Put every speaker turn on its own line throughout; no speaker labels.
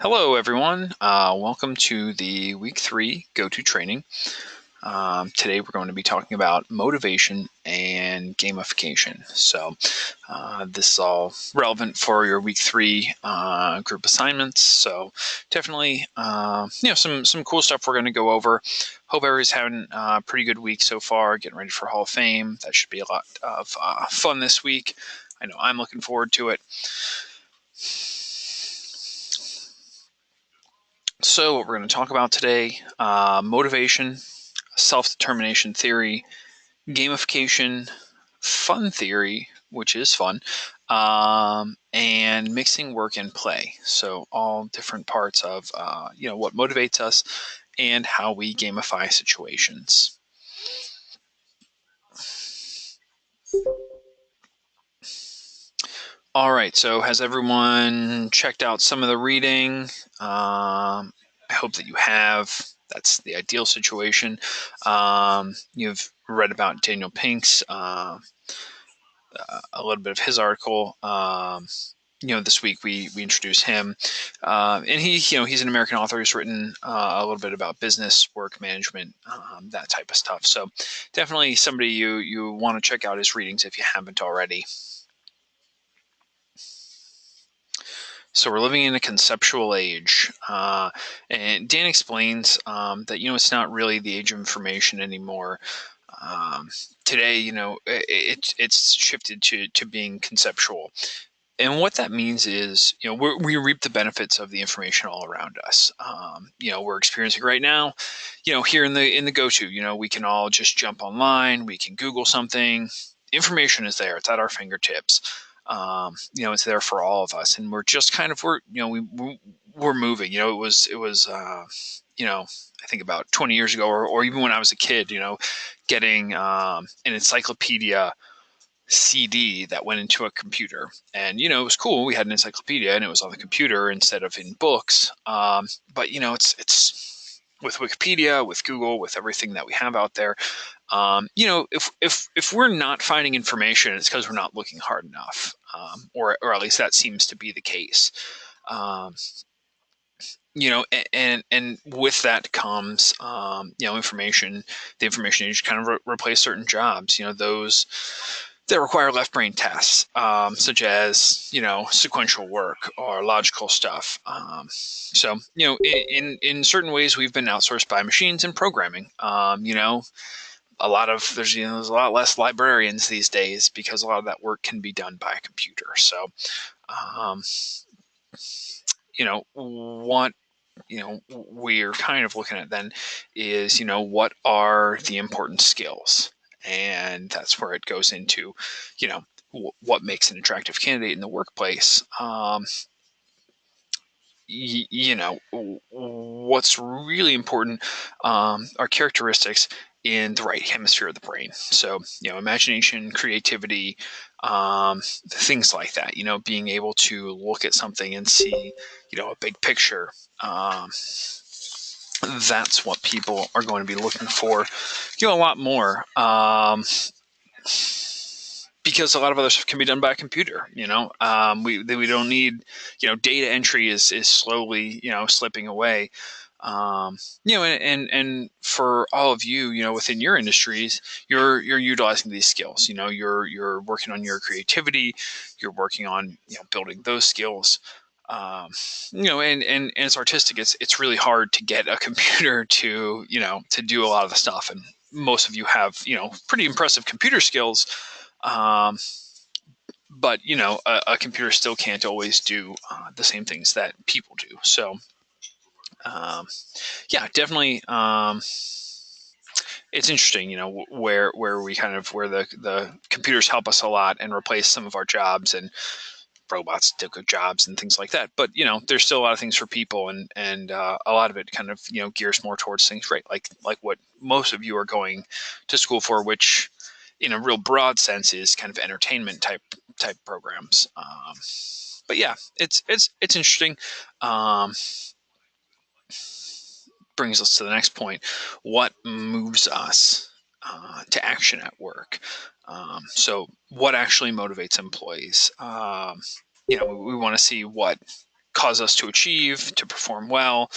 Hello, everyone. Welcome to the week 3 go-to training. Today we're going to be talking about motivation and gamification. So this is all relevant for your week 3 group assignments. So definitely, some cool stuff we're going to go over. Hope everybody's having a pretty good week so far, getting ready for Hall of Fame. That should be a lot of fun this week. I know I'm looking forward to it. So what we're going to talk about today, motivation, self-determination theory, gamification, fun theory, which is fun, and mixing work and play. So all different parts of what motivates us and how we gamify situations. All right, so has everyone checked out some of the reading? I hope that you have. That's the ideal situation. You've read about Daniel Pink's, a little bit of his article. This week we introduce him, and he's an American author. He's written a little bit about business, work management, that type of stuff. So definitely somebody you want to check out his readings if you haven't already. So we're living in a conceptual age, and Dan explains that it's not really the age of information anymore. Today, it's shifted to being conceptual, and what that means is we reap the benefits of the information all around us. We're experiencing right now. Here in the go-to, we can all just jump online. We can Google something. Information is there. It's at our fingertips. It's there for all of us, and we're just we're moving. It was I think about 20 years ago, or even when I was a kid, getting an encyclopedia CD that went into a computer, and it was cool. We had an encyclopedia, and it was on the computer instead of in books. But it's with Wikipedia, with Google, with everything that we have out there. If we're not finding information, it's because we're not looking hard enough, or at least that seems to be the case. And with that comes, information. The information age kind of replace certain jobs. Those that require left brain tasks, such as sequential work or logical stuff. So in certain ways, we've been outsourced by machines and programming. There's a lot less librarians these days because a lot of that work can be done by a computer. So, what we're kind of looking at then is what are the important skills, and that's where it goes into what makes an attractive candidate in the workplace. What's really important are characteristics in the right hemisphere of the brain. So, imagination, creativity, things like that, being able to look at something and see, a big picture. That's what people are going to be looking for, a lot more. Because a lot of other stuff can be done by a computer. We don't need, data entry is slowly, slipping away. And for all of you, within your industries, you're utilizing these skills. You're working on your creativity. You're working on, building those skills. And it's artistic. It's really hard to get a computer to do a lot of the stuff. And most of you have, pretty impressive computer skills. But a computer still can't always do the same things that people do. So, definitely, it's interesting, where we where the computers help us a lot and replace some of our jobs, and robots took jobs and things like that. But there's still a lot of things for people, and a lot of it gears more towards things, right? Like what most of you are going to school for, which in a real broad sense is kind of entertainment type programs. But yeah, it's interesting. Brings us to the next point. What moves us to action at work? So what actually motivates employees? We want to see what cause us to achieve, to perform well.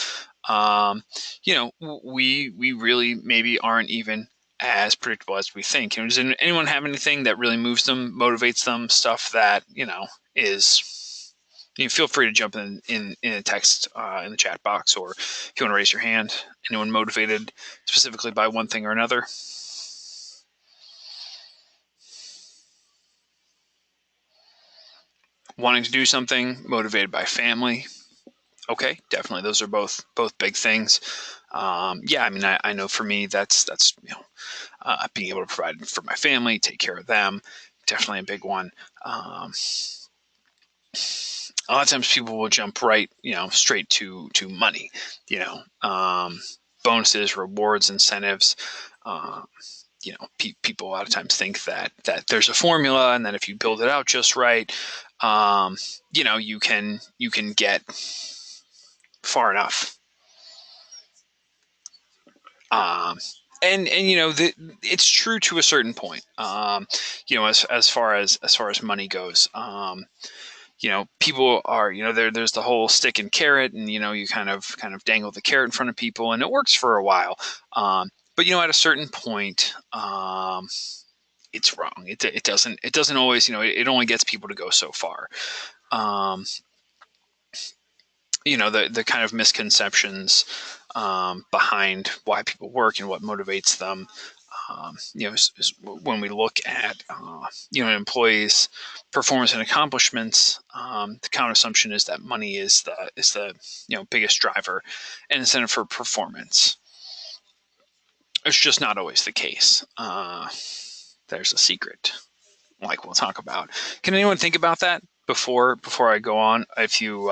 We really maybe aren't even as predictable as we think. Does anyone have anything that really moves them, motivates them, stuff that, is, feel free to jump in a text in the chat box, or if you want to raise your hand. Anyone motivated specifically by one thing or another? Wanting to do something, motivated by family. Okay, definitely. Those are both big things. I know for me, that's being able to provide for my family, take care of them, definitely a big one. A lot of times people will jump right, straight to money, bonuses, rewards, incentives. People a lot of times think that there's a formula, and that if you build it out just right, you can get far enough. It's true to a certain point. As far as money goes, people are, there's the whole stick and carrot, and you kind of dangle the carrot in front of people, and it works for a while. But at a certain point, it's wrong. It doesn't always, it only gets people to go so far. The kind of misconceptions behind why people work and what motivates them. When we look at an employee's performance and accomplishments, the common assumption is that money is the biggest driver and incentive for performance. It's just not always the case. There's a secret, like we'll talk about. Can anyone think about that before I go on? If you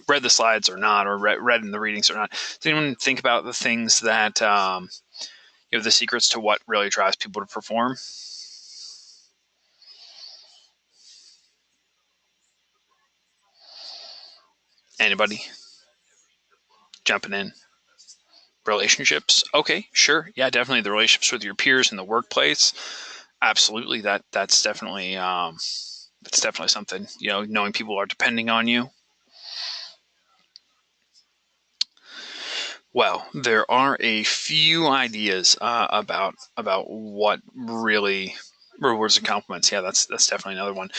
read the slides or not, or read in the readings or not, does anyone think about the things that the secrets to what really drives people to perform? Anybody jumping in? Relationships? Okay, sure. Yeah, definitely the relationships with your peers in the workplace. Absolutely. That's definitely something, knowing people are depending on you. Well, there are a few ideas about what really rewards and compliments. Yeah, that's definitely another one.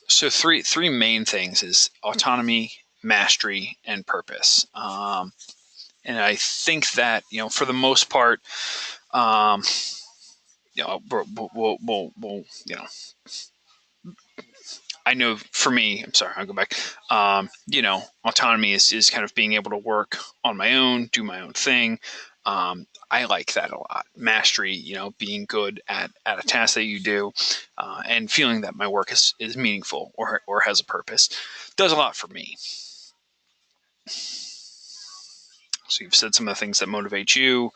So three main things is autonomy, mastery, and purpose. And I think that for the most part, we'll I know for me, I'm sorry, I'll go back. Autonomy is kind of being able to work on my own, do my own thing. I like that a lot. Mastery, being good at a task that you do, and feeling that my work is meaningful or has a purpose, does a lot for me. So you've said some of the things that motivate you.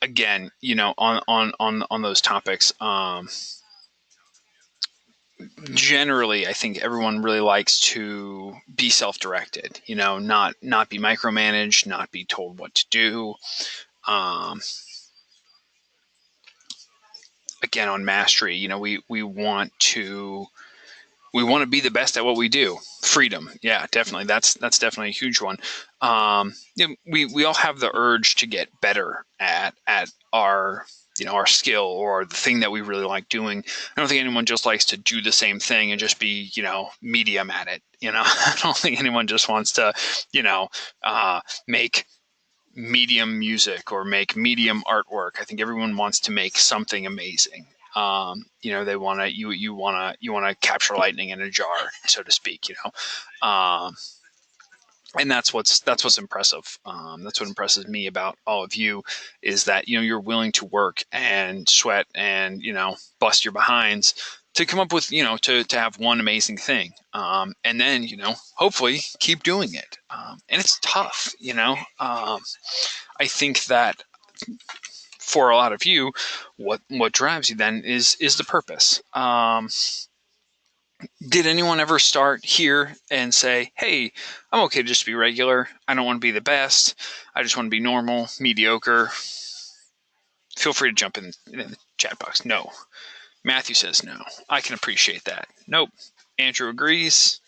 Again, on those topics, generally, I think everyone really likes to be self-directed, not be micromanaged, not be told what to do. Again, on mastery, we want to be the best at what we do. Freedom. Yeah, definitely. That's definitely a huge one. We all have the urge to get better at our our skill or the thing that we really like doing. I don't think anyone just likes to do the same thing and just be medium at it. I don't think anyone just wants to make medium music or make medium artwork. I think everyone wants to make something amazing. They want to you want to capture lightning in a jar, so to speak. And that's what's impressive. That's what impresses me about all of you, is that you're willing to work and sweat and bust your behinds to come up with to have one amazing thing, and then hopefully keep doing it. And it's tough. I think that for a lot of you, what drives you then is the purpose. Did anyone ever start here and say, hey, I'm okay to just be regular. I don't want to be the best. I just want to be normal, mediocre. Feel free to jump in the chat box. No. Matthew says no. I can appreciate that. Nope. Andrew agrees.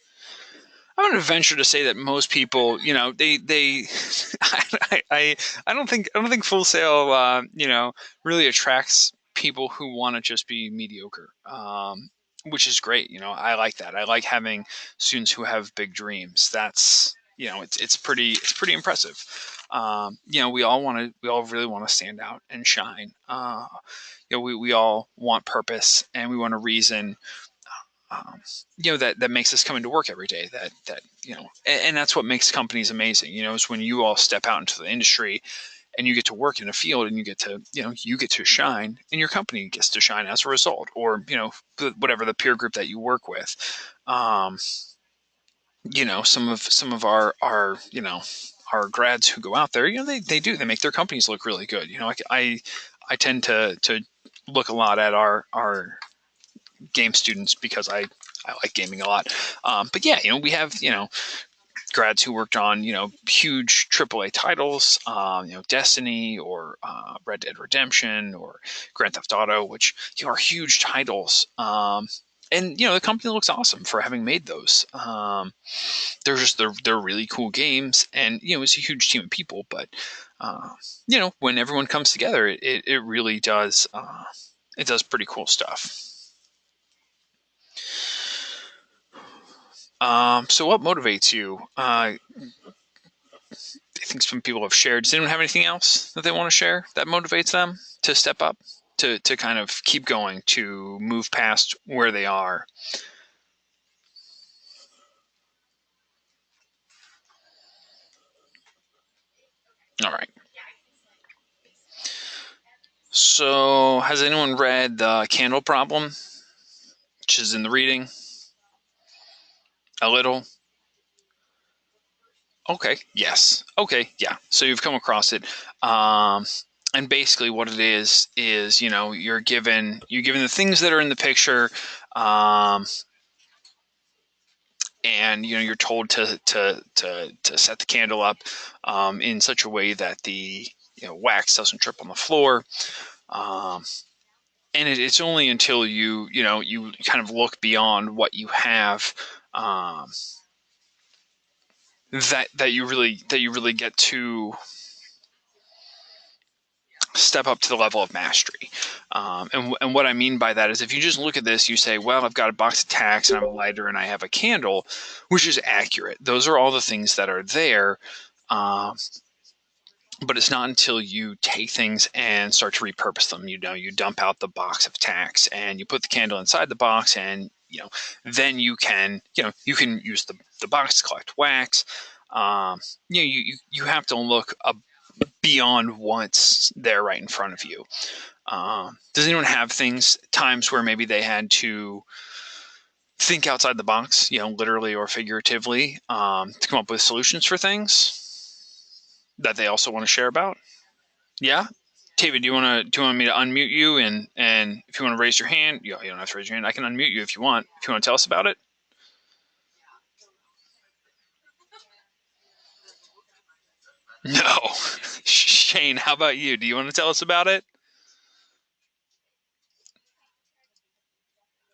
I'm going to venture to say that most people, they I don't think Full Sail, really attracts people who want to just be mediocre, which is great. I like that. I like having students who have big dreams. That's, it's pretty impressive. We all really want to stand out and shine. We all want purpose, and we want a reason, that makes us come into work every day, and that's what makes companies amazing, is when you all step out into the industry and you get to work in a field, and you get to shine, and your company gets to shine as a result, or, whatever the peer group that you work with. Some of our grads who go out there, they make their companies look really good. I tend to look a lot at our game students because I like gaming a lot. But yeah, we have, grads who worked on, huge AAA titles, Destiny, or Red Dead Redemption, or Grand Theft Auto, which are huge titles. And the company looks awesome for having made those. They're really cool games, and it's a huge team of people. But when everyone comes together, it really does. It does pretty cool stuff. So what motivates you? I think some people have shared. Does anyone have anything else that they want to share that motivates them to step up, to kind of keep going, to move past where they are? All right. So has anyone read The Candle Problem, which is in the reading? A little? Okay. Yes. Okay. Yeah. So you've come across it. And basically what it is, you're given the things that are in the picture, and you're told to set the candle up in such a way that the wax doesn't drip on the floor. And it's only until you kind of look beyond what you have, that you really get to step up to the level of mastery. And what I mean by that is, if you just look at this, you say, well, I've got a box of tacks and I have a lighter and I have a candle, which is accurate. Those are all the things that are there. But it's not until you take things and start to repurpose them. You dump out the box of tacks and you put the candle inside the box, and then you can use the box to collect wax. You have to look beyond what's there right in front of you. Does anyone have times where maybe they had to think outside the box, literally or figuratively, to come up with solutions for things that they also want to share about? Yeah. David, do you want me to unmute you, and if you want to raise your hand, you don't have to raise your hand. I can unmute you if you want. If you want to tell us about it. No. Shane, how about you? Do you want to tell us about it?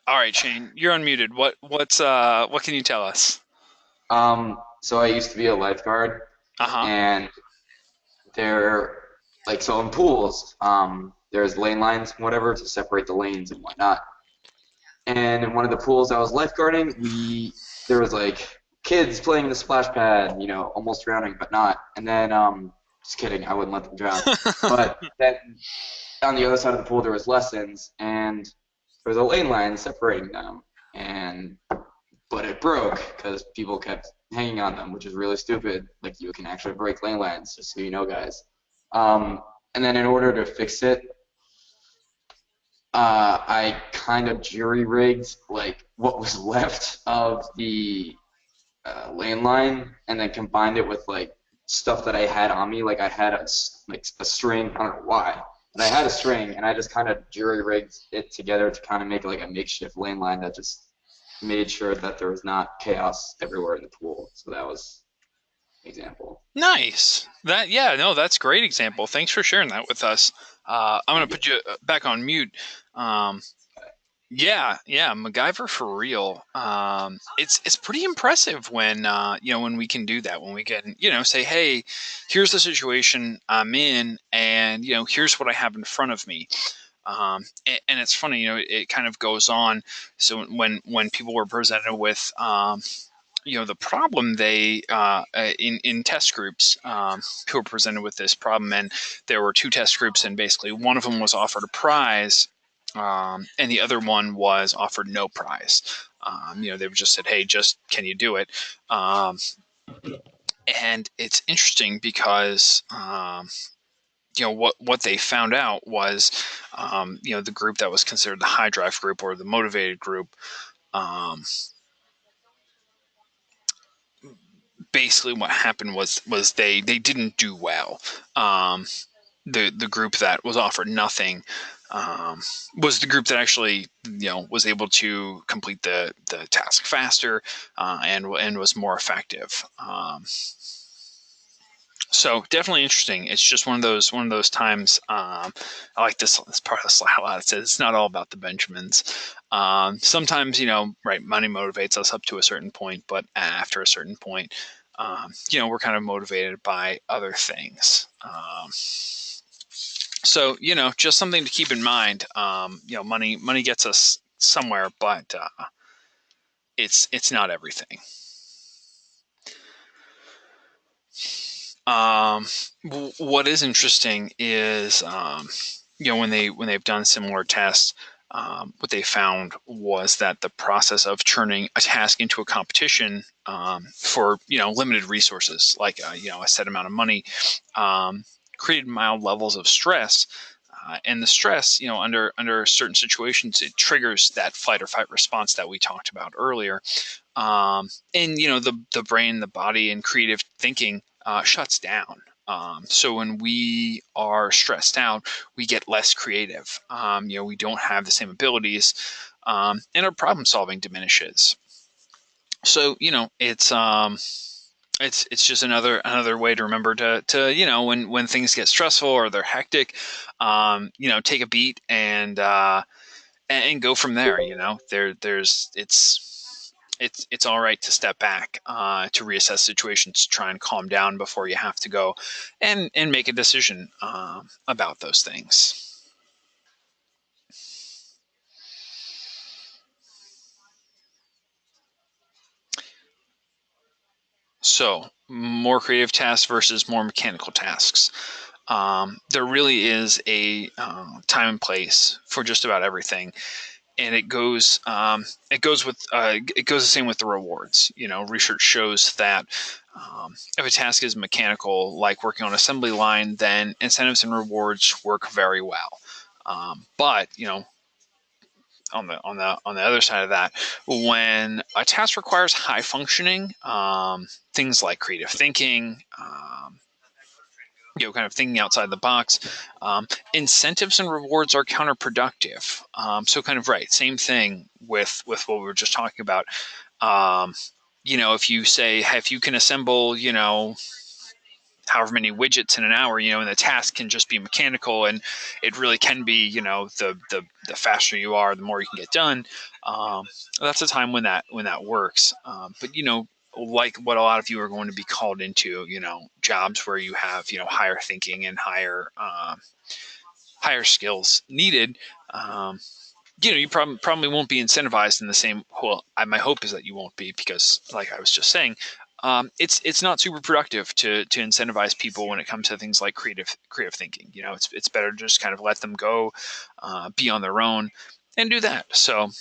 All right, Shane, you're unmuted. What can you tell us?
So I used to be a lifeguard,
Uh-huh.
and so in pools, there's lane lines, whatever, to separate the lanes and whatnot. And in one of the pools I was lifeguarding, there was like kids playing in the splash pad, almost drowning, but not. And then, just kidding, I wouldn't let them drown. But then on the other side of the pool, there was lessons, and there was a lane line separating them. But it broke because people kept hanging on them, which is really stupid. Like, you can actually break lane lines, just so you know, guys. And then in order to fix it, I kind of jury-rigged like what was left of the lane line, and then combined it with like stuff that I had on me. Like, I had a string. I don't know why, but I had a string, and I just kind of jury-rigged it together to kind of make like a makeshift lane line that just made sure that there was not chaos everywhere in the pool. So that was an example.
Nice. That's a great example. Thanks for sharing that with us. I'm gonna put you back on mute. Um, yeah, yeah, MacGyver for real. It's pretty impressive when when we can do that. When we can say, hey, here's the situation I'm in, and here's what I have in front of me. And it's funny, it kind of goes on. So when people were presented with the problem, they in test groups, people were presented with this problem, and there were two test groups, and basically one of them was offered a prize, and the other one was offered no prize. They just said, hey, just can you do it? And it's interesting because what they found out was the group that was considered the high drive group or the motivated group, um, basically what happened was they didn't do well. The group that was offered nothing was the group that actually was able to complete the task faster, and was more effective. So definitely interesting. It's just one of those times. I like this part of the slide a lot. It says it's not all about the Benjamins. Sometimes right, money motivates us up to a certain point, but after a certain point, we're kind of motivated by other things. So just something to keep in mind. Money gets us somewhere, but it's not everything. What is interesting is when they've done similar tests, what they found was that the process of turning a task into a competition for limited resources, like a set amount of money, created mild levels of stress. And the stress, under certain situations, it triggers that fight or fight response that we talked about earlier. And the brain, the body, and creative thinking shuts down. So when we are stressed out, we get less creative. We don't have the same abilities, and our problem solving diminishes. So it's just another way to remember to when things get stressful or they're hectic, take a beat and go from there. There's it's all right to step back, to reassess situations, to try and calm down before you have to go and make a decision about those things. So more creative tasks versus more mechanical tasks. There really is a time and place for just about everything, and it goes the same with the rewards. Research shows that if a task is mechanical, like working on an assembly line, then incentives and rewards work very well. But on the other side of that, when a task requires high functioning, things like creative thinking, kind of thinking outside the box, incentives and rewards are counterproductive. So kind of right, same thing with what we were just talking about. Um, if you say, hey, if you can assemble, however many widgets in an hour, and the task can just be mechanical, and it really can be, the faster you are, the more you can get done. Um, that's a time when that works. But like what a lot of you are going to be called into, jobs where you have, higher thinking and higher skills needed. You probably won't be incentivized in the same. Well, my hope is that you won't be, because, like I was just saying, it's not super productive to incentivize people when it comes to things like creative thinking. It's better to just kind of let them go, be on their own, and do that. So,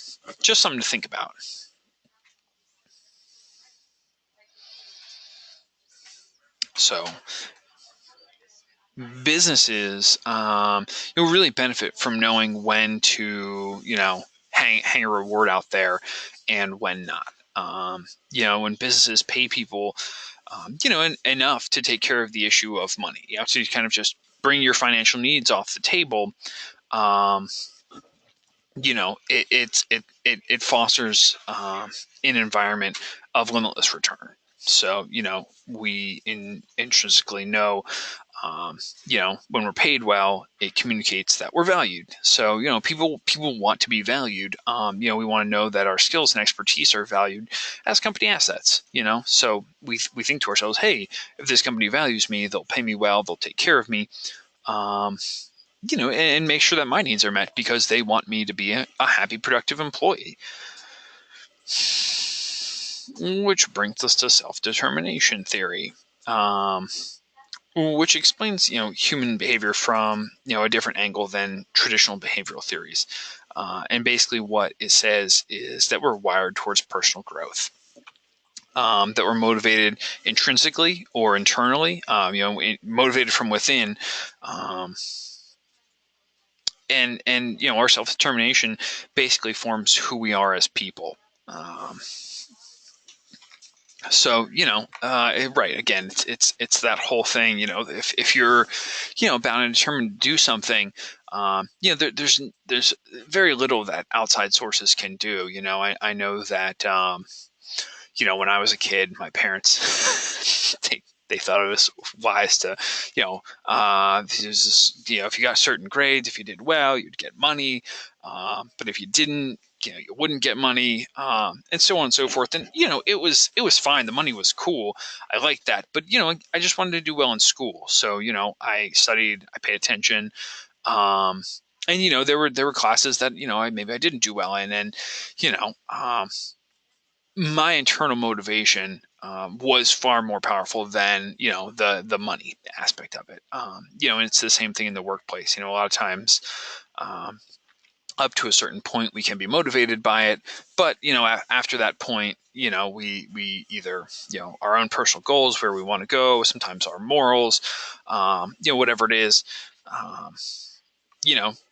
just something to think about. So, businesses really benefit from knowing when to hang a reward out there and when not. When businesses pay people enough to take care of the issue of money, to kind of just bring your financial needs off the table. um, it fosters an environment of limitless return. So, we intrinsically know, when we're paid well, it communicates that we're valued. So, people want to be valued. We want to know that our skills and expertise are valued as company assets. So we think to ourselves, hey, if this company values me, they'll pay me well, they'll take care of me. Um, and make sure that my needs are met because they want me to be a happy, productive employee. Which brings us to self-determination theory, which explains, human behavior from, a different angle than traditional behavioral theories. And basically what it says is that we're wired towards personal growth. That we're motivated intrinsically or internally, motivated from within, and our self-determination basically forms who we are as people. So right, again, it's that whole thing. If you're bound and determined to do something, there's very little that outside sources can do. I know that when I was a kid, my parents they thought it was wise to, if you got certain grades, if you did well, you'd get money, but if you didn't, you wouldn't get money, and so on and so forth. And it was fine. The money was cool. I liked that, but I just wanted to do well in school. So I studied, I paid attention, um, and there were classes that maybe I didn't do well in, and my internal motivation was far more powerful than the money aspect of it. And it's the same thing in the workplace. A lot of times, um, up to a certain point, we can be motivated by it, but after that point, we either our own personal goals, where we want to go, sometimes our morals, whatever it is, um,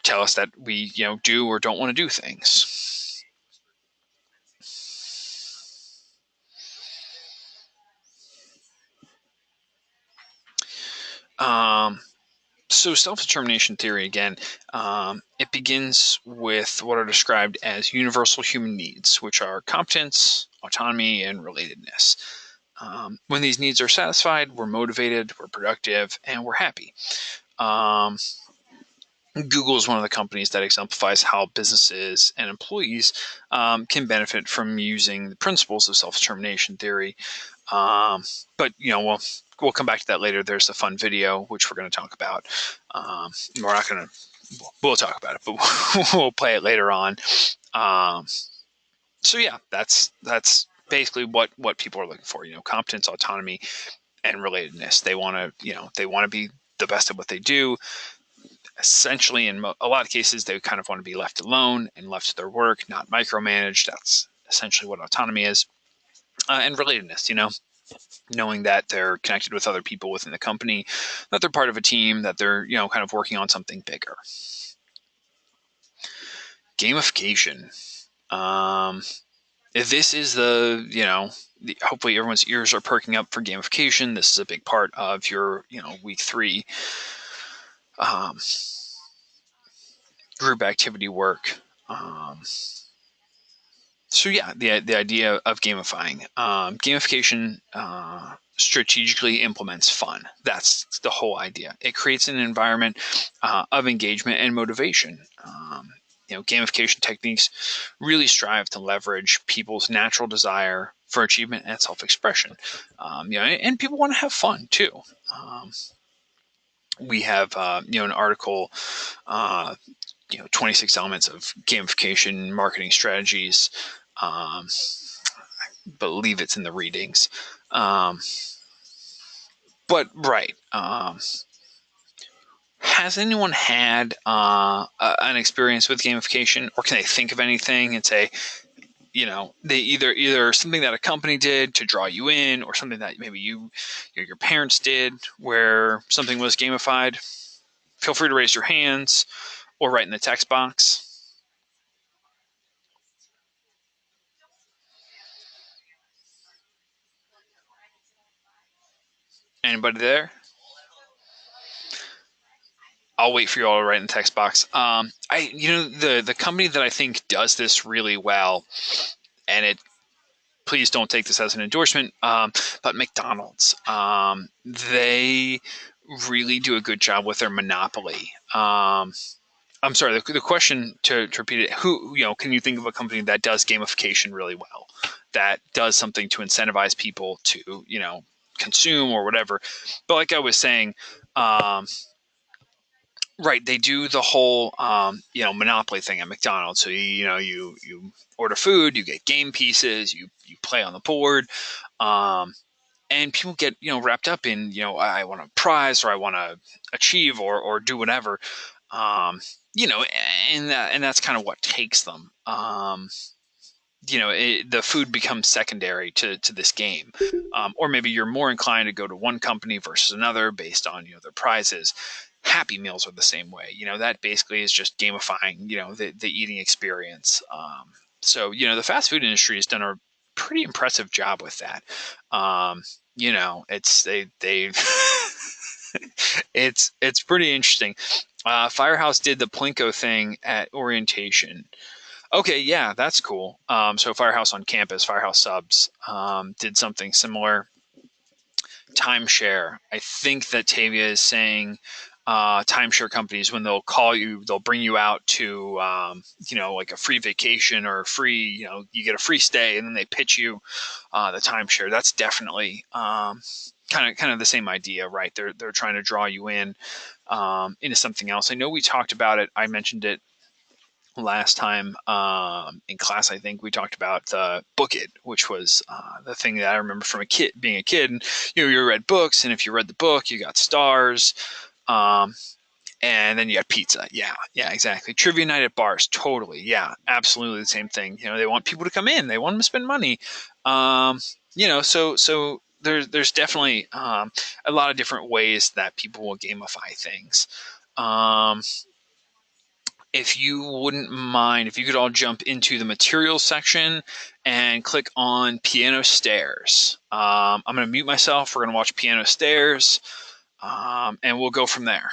tell us that we do or don't want to do things. Um, So self-determination theory, again, it begins with what are described as universal human needs, which are competence, autonomy, and relatedness. When these needs are satisfied, we're motivated, we're productive, and we're happy. Um, Google is one of the companies that exemplifies how businesses and employees can benefit from using the principles of self-determination theory. Um, but we'll come back to that later. There's a fun video which we're going to talk about. We're not going to. We'll talk about it, but we'll play it later on. Um, so yeah, that's basically what people are looking for. Competence, autonomy, and relatedness. They want to be the best at what they do. Essentially, in a lot of cases, they kind of want to be left alone and left to their work, not micromanaged. That's essentially what autonomy is. And relatedness, knowing that they're connected with other people within the company, that they're part of a team, that they're kind of working on something bigger. Gamification. This is hopefully everyone's ears are perking up for gamification. This is a big part of your week 3 um, group activity work. So yeah, the idea of gamifying. Gamification strategically implements fun. That's the whole idea. It creates an environment of engagement and motivation. Gamification techniques really strive to leverage people's natural desire for achievement and self-expression. And people want to have fun too. We have an article, 26 elements of gamification marketing strategies. Believe it's in the readings. But right. Has anyone had an experience with gamification, or can they think of anything and say, they either something that a company did to draw you in, or something that maybe your parents did where something was gamified? Feel free to raise your hands or write in the text box. Anybody there? I'll wait for you all to write in the text box. The company that I think does this really well, and please don't take this as an endorsement, but McDonald's, they really do a good job with their monopoly. I'm sorry. The question to repeat it: who can you think of a company that does gamification really well, that does something to incentivize people to consume or whatever? But like I was saying, right, they do the whole monopoly thing at McDonald's. So you order food, you get game pieces, you play on the board, um, and people get wrapped up in I want a prize or I want to achieve or do whatever, um, you know, and that's kind of what takes them. The food becomes secondary to this game, or maybe you're more inclined to go to one company versus another based on their prizes. Happy Meals are the same way. That basically is just gamifying the eating experience. So the fast food industry has done a pretty impressive job with that. It's they it's pretty interesting. Firehouse did the Plinko thing at orientation. Okay, yeah, that's cool. So Firehouse on campus, Firehouse subs, did something similar. Timeshare. I think that Tavia is saying timeshare companies, when they'll call you, they'll bring you out to like a free vacation or a free, you get a free stay, and then they pitch you the timeshare. That's definitely kind of the same idea, right? They're trying to draw you in into something else. I know we talked about it. I mentioned it last time in class. I think we talked about Book It, which was the thing that I remember from being a kid. And you read books, and if you read the book, you got stars, um, and then you got pizza. Yeah, exactly. Trivia night at bars, totally. Yeah, absolutely the same thing. They want people to come in, they want them to spend money. So there's definitely a lot of different ways that people will gamify things. Um, if you wouldn't mind, if you could all jump into the materials section and click on Piano Stairs. I'm going to mute myself. We're going to watch Piano Stairs, and we'll go from there.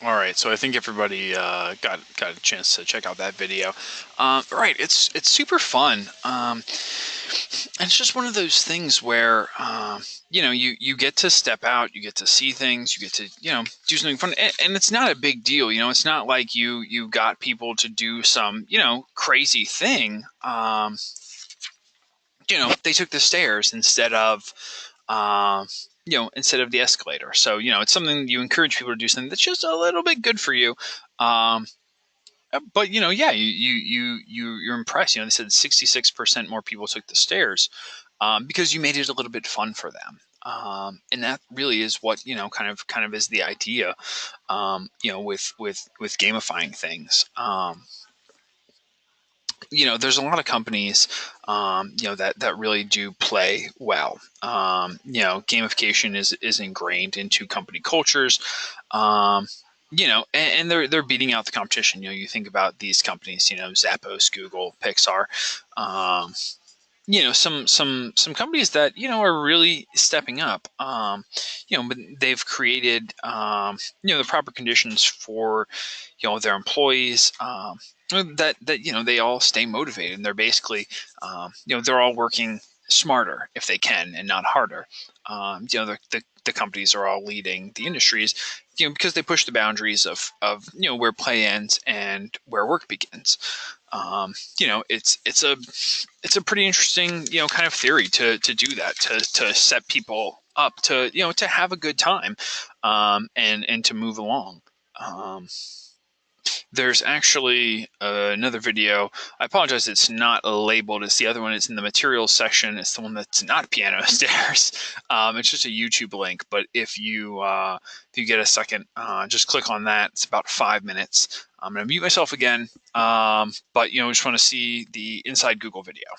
All right, so I think everybody got a chance to check out that video. Right, it's super fun, and it's just one of those things where you get to step out, you get to see things, you get to do something fun, and it's not a big deal. It's not like you got people to do some crazy thing. They took the stairs instead of the escalator. So it's something you encourage people to do, something that's just a little bit good for you. Um, but yeah, you're impressed. They said 66% more people took the stairs because you made it a little bit fun for them. And that really is what, kind of is the idea, with gamifying things. There's a lot of companies, that really do play well. Gamification is ingrained into company cultures. And they're beating out the competition. You think about these companies, Zappos, Google, Pixar. Um, some companies that are really stepping up. But they've created the proper conditions for their employees, that they all stay motivated, and they're basically they're all working smarter if they can and not harder. The companies are all leading the industries, because they push the boundaries of where play ends and where work begins. It's a pretty interesting kind of theory to do that, to set people up to have a good time, and to move along. Um, there's actually another video. I apologize, it's not labeled. It's the other one. It's in the materials section. It's the one that's not piano stairs. It's just a YouTube link. But if you get a second, just click on that. It's about 5 minutes. I'm going to mute myself again. But just want to see the Inside Google video.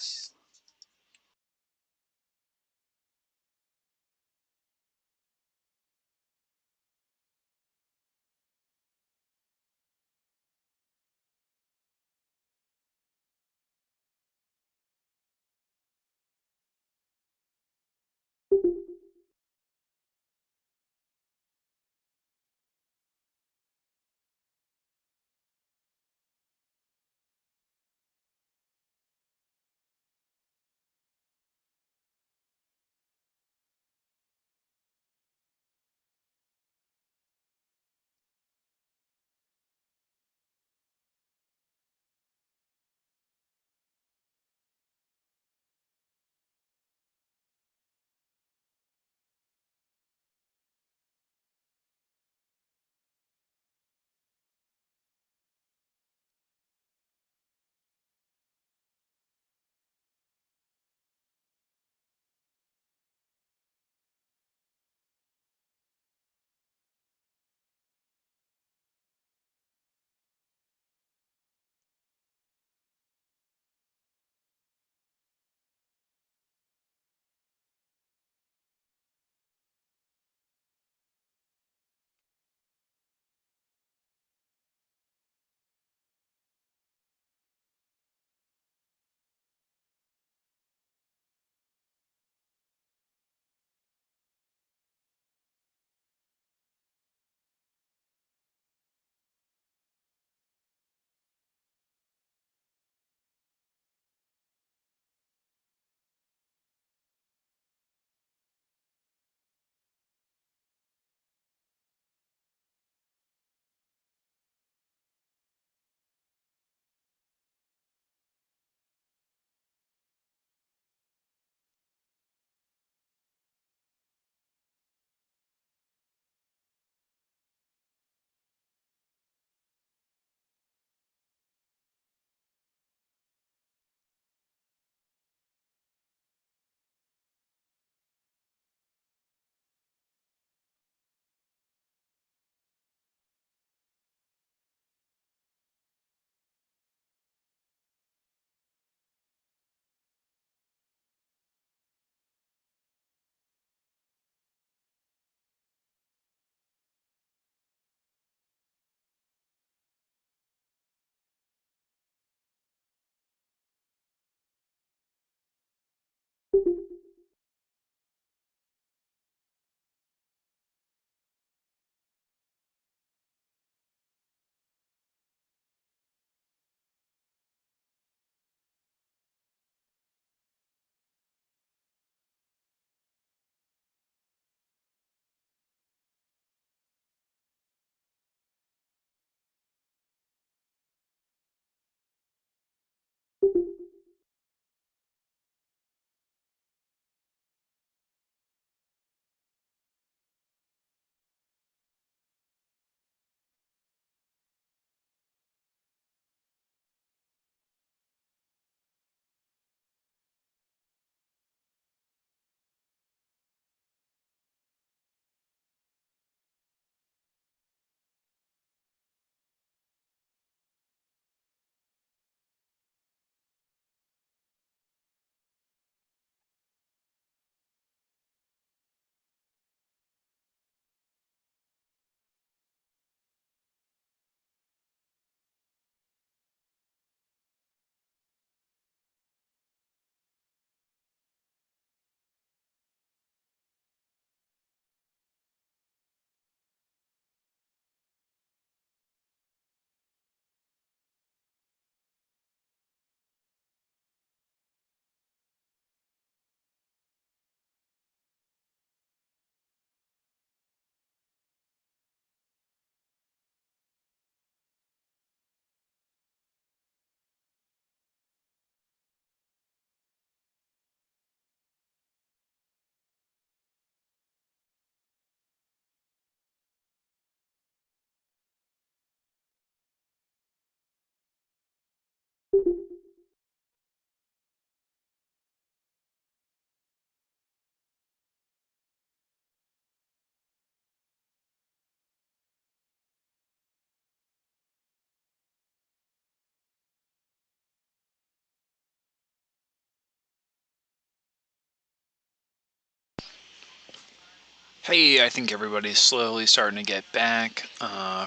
Hey, I think everybody's slowly starting to get back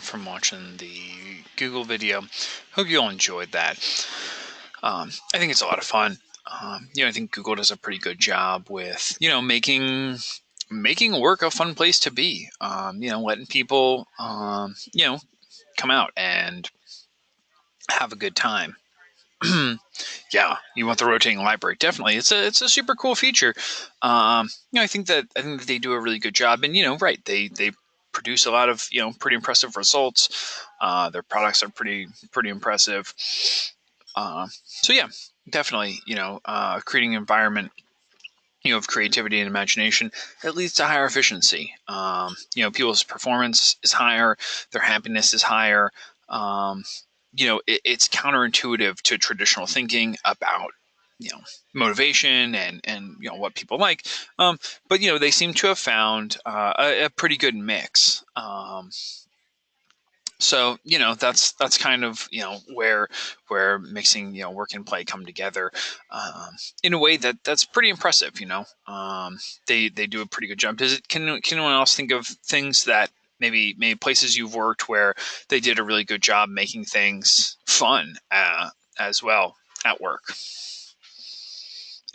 from watching the Google video. Hope you all enjoyed that. I think it's a lot of fun. I think Google does a pretty good job with making work a fun place to be. Letting people come out and have a good time. Yeah, you want the rotating library? Definitely, it's a super cool feature. I think that they do a really good job, and right, they produce a lot of pretty impressive results. Their products are pretty impressive. So yeah, definitely, creating an environment of creativity and imagination, it leads to higher efficiency. People's performance is higher, their happiness is higher. Um, it's counterintuitive to traditional thinking about motivation and what people like. But they seem to have found a pretty good mix. So that's kind of where mixing work and play come together in a way that's pretty impressive. They do a pretty good job. Can anyone else think of things that maybe places you've worked where they did a really good job making things fun as well at work?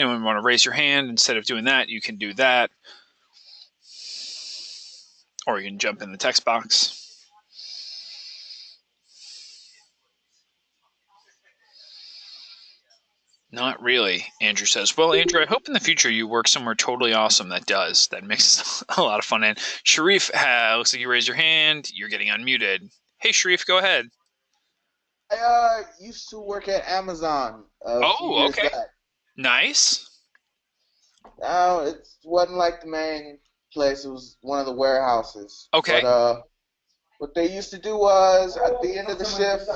Anyone want to raise your hand? Instead of doing that, you can do that, or you can jump in the text box. Not really, Andrew says. Well, Andrew, I hope in the future you work somewhere totally awesome that does. That makes a lot of fun. And Sharif, looks like you raised your hand. You're getting unmuted. Hey, Sharif, go ahead.
I used to work at Amazon a few
Oh,
years
okay.
back.
Nice.
Now it wasn't like the main place; it was one of the warehouses. But
Okay.
what they used to do was at the end of the shift,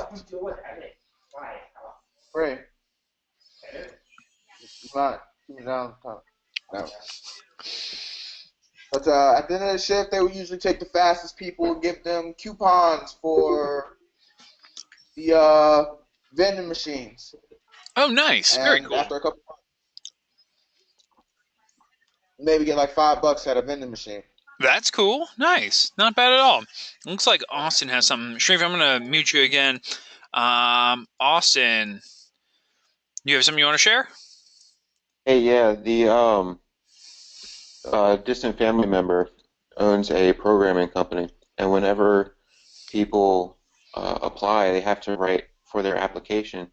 Ray, you mind keep me down, no. But at the end of the shift, they would usually take the fastest people and give them coupons for the vending machines.
Oh, nice. Very
And
cool.
after a couple, maybe get like $5 at a vending machine.
That's cool. Nice. Not bad at all. Looks like Austin has something. Sharif, I'm going to mute you again. Austin, you have something you want to share?
Hey, yeah, the distant family member owns a programming company, and whenever people apply, they have to write for their application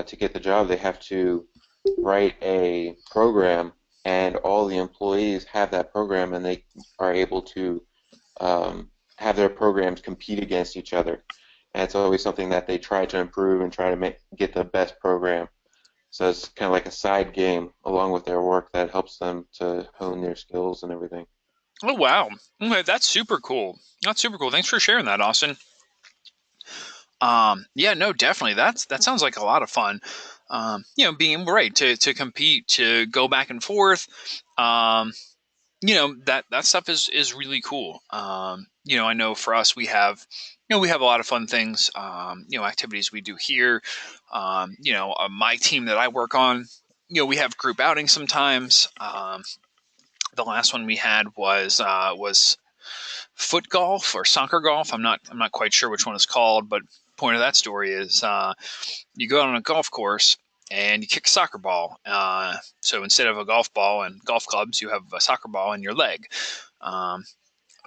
to get the job. They have to write a program, and all the employees have that program, and they are able to have their programs compete against each other. And it's always something that they try to improve and try to get the best program. So it's kind of like a side game along with their work that helps them to hone their skills and everything.
Oh, wow. Okay, that's super cool. That's super cool. Thanks for sharing that, Austin. Yeah, no, definitely. That sounds like a lot of fun. Being right to compete, to go back and forth. Um, that stuff is really cool. I know for us we have a lot of fun things. Activities we do here. My team that I work on. We have group outings sometimes. The last one we had was foot golf or soccer golf. I'm not quite sure which one it's called, but point of that story is you go out on a golf course and you kick a soccer ball. So instead of a golf ball and golf clubs, you have a soccer ball in your leg. Um,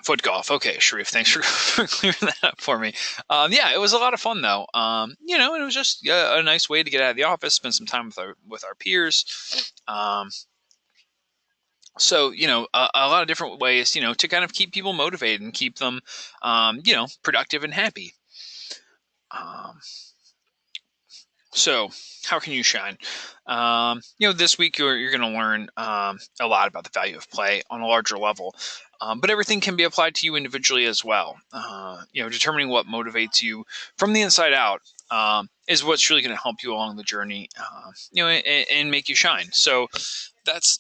Foot golf. Okay, Sharif, thanks for clearing that up for me. Yeah, it was a lot of fun though. And it was just a nice way to get out of the office, spend some time with our peers. So a lot of different ways to kind of keep people motivated and keep them productive and happy. um, so how can you shine? This week you're going to learn a lot about the value of play on a larger level, but everything can be applied to you individually as well. Determining what motivates you from the inside out is what's really going to help you along the journey, and make you shine. So that's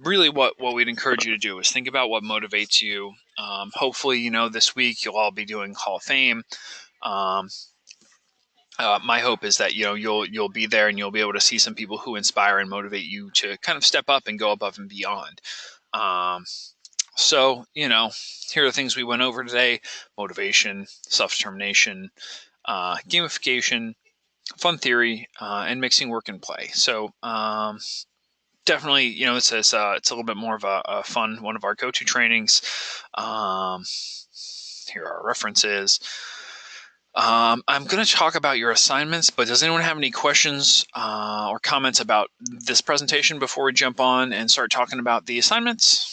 really what we'd encourage you to do is think about what motivates you. Hopefully, this week you'll all be doing Hall of Fame. Um, my hope is that you'll be there and you'll be able to see some people who inspire and motivate you to kind of step up and go above and beyond. Um, So, here are the things we went over today: motivation, self-determination, gamification, fun theory, and mixing work and play. So, definitely, it's a little bit more of a fun one of our go-to trainings. Here are our references. I'm going to talk about your assignments, but does anyone have any questions or comments about this presentation before we jump on and start talking about the assignments?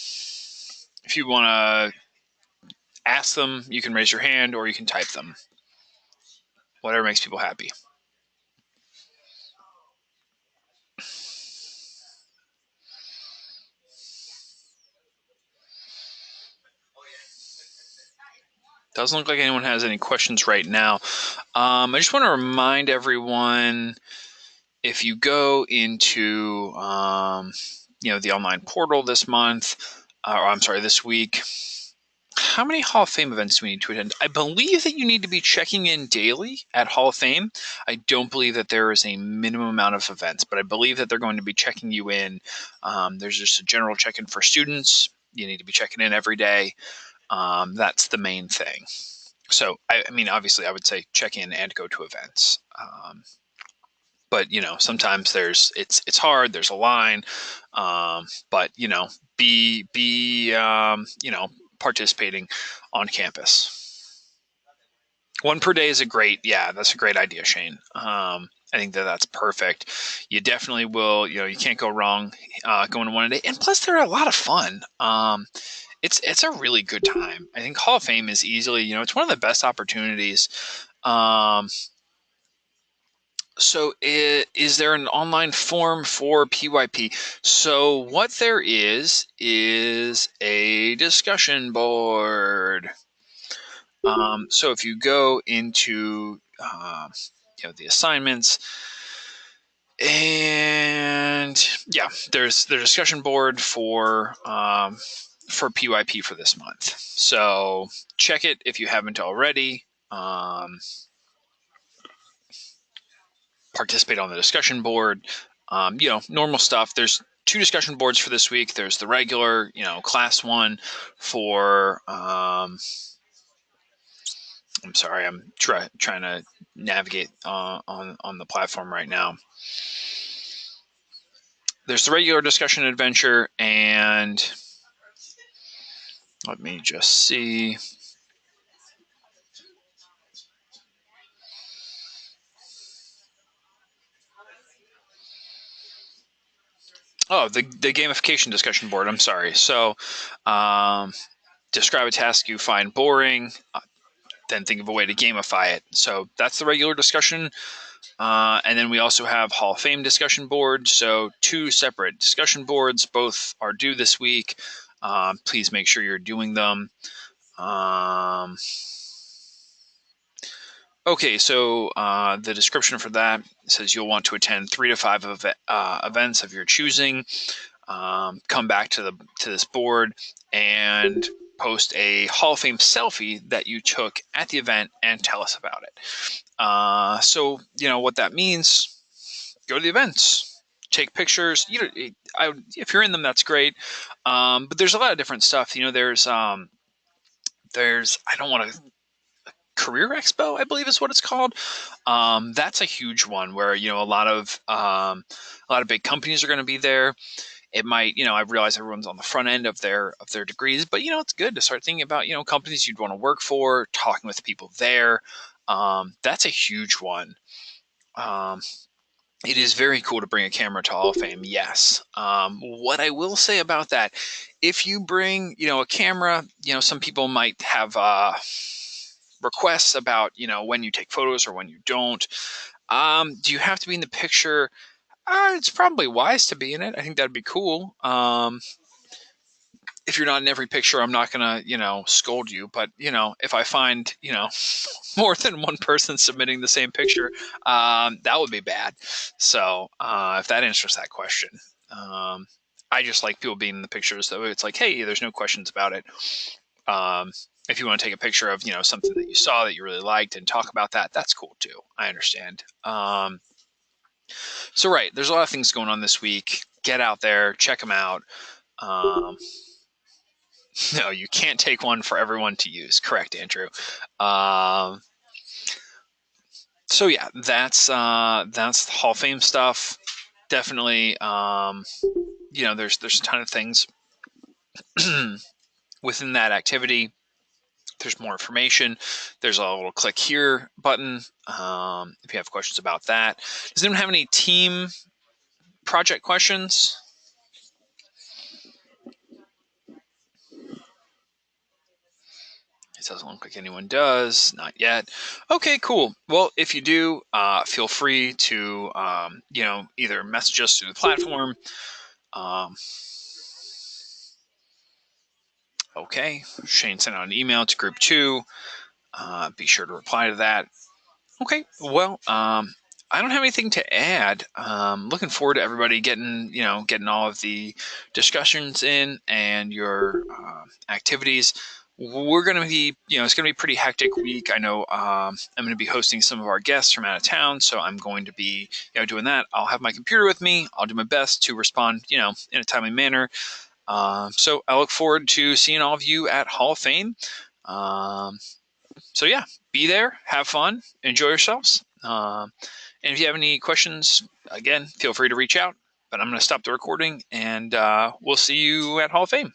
If you want to ask them, you can raise your hand or you can type them. Whatever makes people happy. Doesn't look like anyone has any questions right now. I just want to remind everyone, if you go into the online portal this month, this week, how many Hall of Fame events do we need to attend? I believe that you need to be checking in daily at Hall of Fame. I don't believe that there is a minimum amount of events, but I believe that they're going to be checking you in. There's just a general check-in for students. You need to be checking in every day. That's the main thing. So, I mean, obviously, I would say check in and go to events. But sometimes it's hard. There's a line, but be participating on campus. One per day is that's a great idea, Shane. I think that's perfect. You definitely will. You can't go wrong going to one a day, and plus they're a lot of fun. It's a really good time. I think Hall of Fame is easily, it's one of the best opportunities. So is there an online form for PYP? So what there is a discussion board. So if you go into the assignments, and there's the discussion board for PYP for this month. So check it if you haven't already. Participate on the discussion board. Normal stuff. There's 2 discussion boards for this week. There's the regular, class 1 for. I'm sorry, I'm trying to navigate on the platform right now. There's the regular discussion adventure, and let me just see. Oh, the gamification discussion board. I'm sorry. So, describe a task you find boring, then think of a way to gamify it. So that's the regular discussion. And then we also have Hall of Fame discussion board. So 2 separate discussion boards. Both are due this week. Please make sure you're doing them. Okay, so the description for that says you'll want to attend 3 to 5 events of your choosing. Come back to this board and post a Hall of Fame selfie that you took at the event and tell us about it. So what that means: go to the events, take pictures. If you're in them, that's great. But there's a lot of different stuff. There's I don't want to. Career Expo, I believe is what it's called. That's a huge one where a lot of big companies are going to be there. It might, I realize everyone's on the front end of their degrees, but it's good to start thinking about companies you'd want to work for, talking with people there. That's a huge one. It is very cool to bring a camera to Hall of Fame, yes. What I will say about that, if you bring a camera, some people might have requests about when you take photos or when you don't. Do you have to be in the picture? It's probably wise to be in it. I think that'd be cool. If you're not in every picture, I'm not gonna scold you, but if I find more than one person submitting the same picture, that would be bad. So if that answers that question, I just like people being in the pictures, though. It's like, hey, there's no questions about it. If you want to take a picture of something that you saw that you really liked and talk about that, that's cool too. I understand. So right, there's a lot of things going on this week. Get out there, check them out. No, you can't take one for everyone to use. Correct, Andrew. So yeah, that's the Hall of Fame stuff. Definitely, there's a ton of things within that activity. There's more information. There's a little click here button if you have questions about that. Does anyone have any team project questions? It doesn't look like anyone does. Not yet. Okay, cool. Well, if you do, feel free to either message us through the platform. Okay, Shane sent out an email to group 2. Be sure to reply to that. Okay, well, I don't have anything to add. Looking forward to everybody getting all of the discussions in and your activities. We're going to be, it's going to be a pretty hectic week. I know I'm going to be hosting some of our guests from out of town, so I'm going to be, doing that. I'll have my computer with me. I'll do my best to respond, in a timely manner. So I look forward to seeing all of you at Hall of Fame. So yeah, be there, have fun, enjoy yourselves. And if you have any questions, again, feel free to reach out. But I'm going to stop the recording, and we'll see you at Hall of Fame.